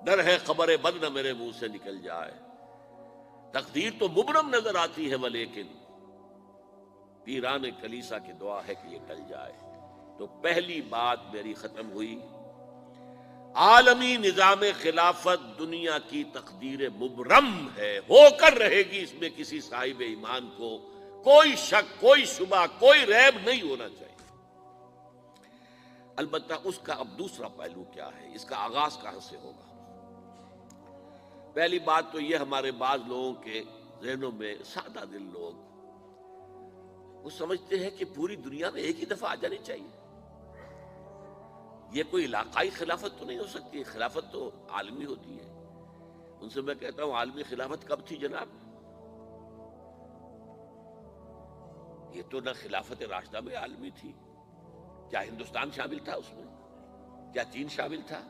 ڈر ہے خبر بد نہ میرے منہ سے نکل جائے، تقدیر تو مبرم نظر آتی ہے ولیکن پیران کلیسا کی دعا ہے کہ یہ ٹل جائے۔ تو پہلی بات میری ختم ہوئی، عالمی نظام خلافت دنیا کی تقدیر مبرم ہے، ہو کر رہے گی، اس میں کسی صاحب ایمان کو کوئی شک، کوئی شبہ، کوئی ریب نہیں ہونا چاہیے۔ البتہ اس کا اب دوسرا پہلو کیا ہے، اس کا آغاز کہاں سے ہوگا؟ پہلی بات تو یہ، ہمارے بعض لوگوں کے ذہنوں میں، سادہ دل لوگ، وہ سمجھتے ہیں کہ پوری دنیا میں ایک ہی دفعہ آ جانی چاہیے، یہ کوئی علاقائی خلافت تو نہیں ہو سکتی، خلافت تو عالمی ہوتی ہے۔ ان سے میں کہتا ہوں، عالمی خلافت کب تھی جناب؟ یہ تو نہ خلافت راشدہ میں عالمی تھی، کیا ہندوستان شامل تھا اس میں؟ کیا چین شامل تھا؟